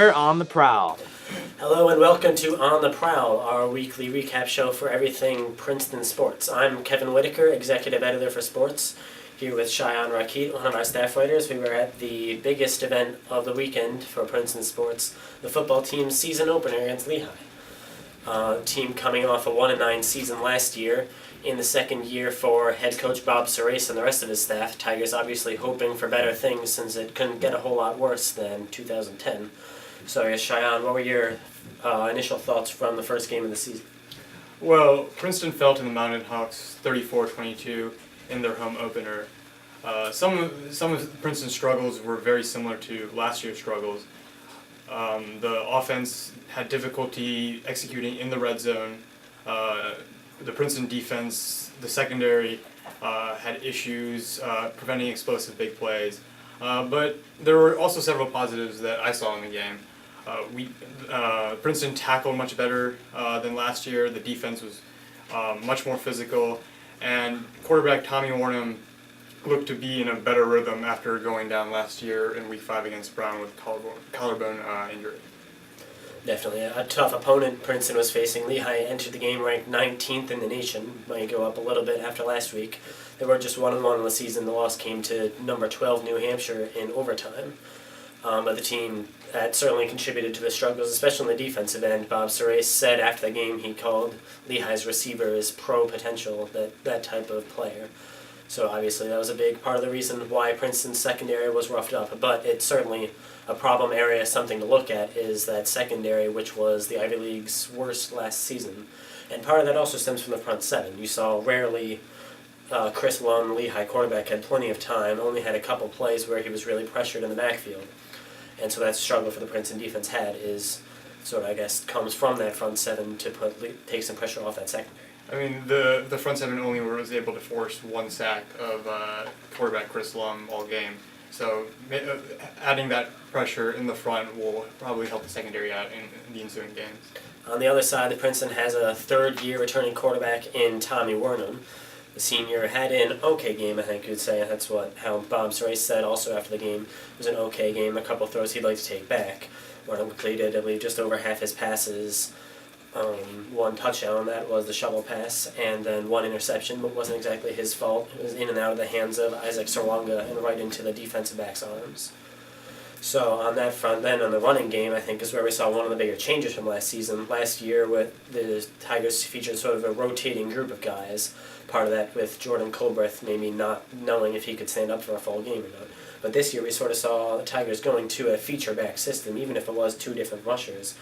we're on the prowl. Hello and welcome to On the Prowl, our weekly recap show for everything Princeton sports. I'm Kevin Whitaker, Executive Editor for Sports, here with Shayan Rakhit, one of our staff writers. We were at the biggest event of the weekend for Princeton sports, the football team's season opener against Lehigh. Team coming off a 1-9 season last year. In the second year for head coach Bob Serace and the rest of his staff, Tigers obviously hoping for better things since it couldn't get a whole lot worse than 2010. So I guess, Shayan, what were your initial thoughts from the first game of the season? Well, Princeton fell to the Mountain Hawks 34-22 in their home opener. Some of Princeton's struggles were very similar to last year's struggles. The offense had difficulty executing in the red zone. The Princeton defense, the secondary, had issues preventing explosive big plays. But there were also several positives that I saw in the game. Princeton tackled much better than last year. The defense was much more physical, and quarterback Tommy Warnham looked to be in a better rhythm after going down last year in Week 5 against Brown with collarbone injury. Definitely a tough opponent Princeton was facing. Lehigh entered the game ranked 19th in the nation, might go up a little bit after last week. They were just 1-1 in the season. The loss came to number 12 New Hampshire in overtime. But the team that certainly contributed to the struggles, especially in the defensive end. Bob Serace said after the game he called Lehigh's receivers pro potential, that type of player. So obviously that was a big part of the reason why Princeton's secondary was roughed up. But it's certainly a problem area, something to look at, is that secondary, which was the Ivy League's worst last season. And part of that also stems from the front seven. You saw rarely Chris Lum, Lehigh quarterback, had plenty of time, only had a couple plays where he was really pressured in the backfield. And so that struggle for the Princeton defense is sort of, I guess, comes from that front seven to take some pressure off that secondary. I mean, the front seven only was able to force one sack of quarterback Chris Lum all game. So adding that pressure in the front will probably help the secondary out in the ensuing games. On the other side, the Princeton has a third-year returning quarterback in Tommy Warnham. The senior had an okay game, I think you'd say. That's how Bob Serace said also after the game. It was an okay game, a couple throws he'd like to take back. Warnham completed, I believe, just over half his passes. One touchdown, that was the shovel pass, and then one interception, but wasn't exactly his fault. It was in and out of the hands of Isaac Sarwanga and right into the defensive back's arms. So on that front, then on the running game, I think is where we saw one of the bigger changes from last season. Last year, with the Tigers featured sort of a rotating group of guys. Part of that with Jordan Colbreth maybe not knowing if he could stand up for a full game or not. But this year we sort of saw the Tigers going to a feature-back system, even if it was two different rushers.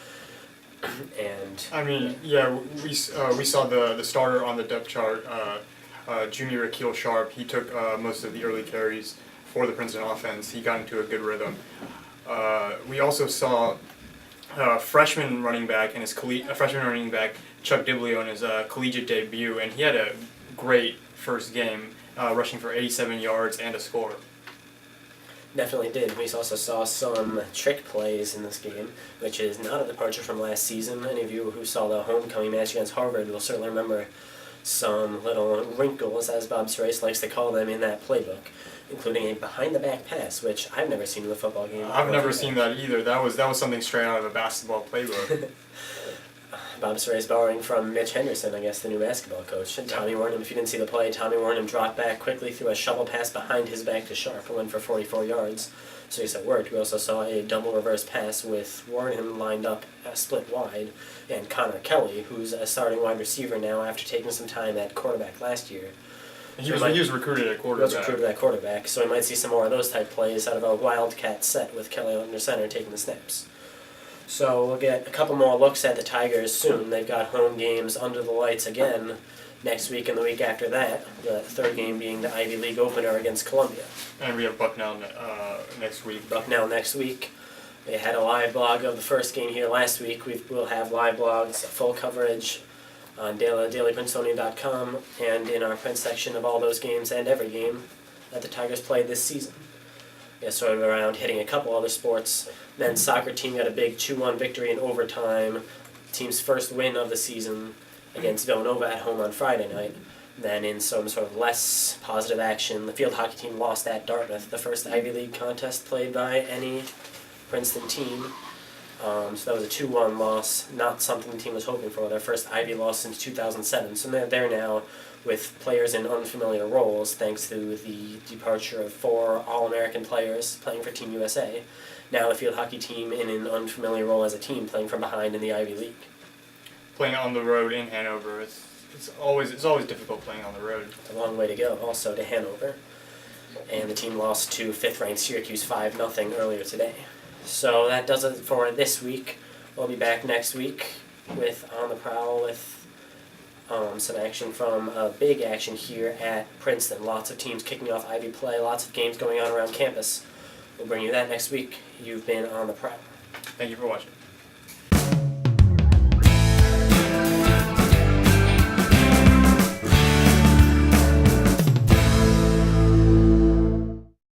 And I mean, yeah, we saw the starter on the depth chart, junior Akil Sharp. He took most of the early carries for the Princeton offense. He got into a good rhythm. We also saw freshman running back Chuck Diblio in his collegiate debut, and he had a great first game, rushing for 87 yards and a score. Definitely did. We also saw some trick plays in this game, which is not a departure from last season. Any of you who saw the homecoming match against Harvard will certainly remember some little wrinkles, as Bob Serace likes to call them, in that playbook, including a behind-the-back pass, which I've never seen in a football game. I've never seen that either. That was something straight out of a basketball playbook. Bob Serace borrowing from Mitch Henderson, I guess, the new basketball coach. And Tommy Warnham, if you didn't see the play, Tommy Warnham dropped back quickly, threw a shovel pass behind his back to Sharp and went for 44 yards. So yes, it worked. We also saw a double reverse pass with Warnham lined up split wide, and Connor Kelly, who's a starting wide receiver now after taking some time at quarterback last year. He was recruited at quarterback. So we might see some more of those type plays out of a Wildcat set with Kelly under center taking the snaps. So we'll get a couple more looks at the Tigers soon. They've got home games under the lights again next week and the week after that, the third game being the Ivy League opener against Columbia. And we have Bucknell next week. Bucknell next week. They had a live blog of the first game here last week. We'll have live blogs, full coverage on dailyprincetonian.com and in our print section of all those games and every game that the Tigers played this season. Yeah, sort of around hitting a couple other sports. Men's soccer team got a big 2-1 victory in overtime. Team's first win of the season against Villanova at home on Friday night. Then in some sort of less positive action, the field hockey team lost at Dartmouth, the first Ivy League contest played by any Princeton team. So that was a 2-1 loss, not something the team was hoping for. Their first Ivy loss since 2007. So they're there now with players in unfamiliar roles thanks to the departure of 4 All-American players playing for Team USA. Now the field hockey team in an unfamiliar role as a team playing from behind in the Ivy League. Playing on the road in Hanover, it's always difficult playing on the road. It's a long way to go also to Hanover. And the team lost to 5th-ranked Syracuse 5-0 earlier today. So that does it for this week. We'll be back next week with On the Prowl with some action from big action here at Princeton. Lots of teams kicking off Ivy play, lots of games going on around campus. We'll bring you that next week. You've been On the Prowl. Thank you for watching.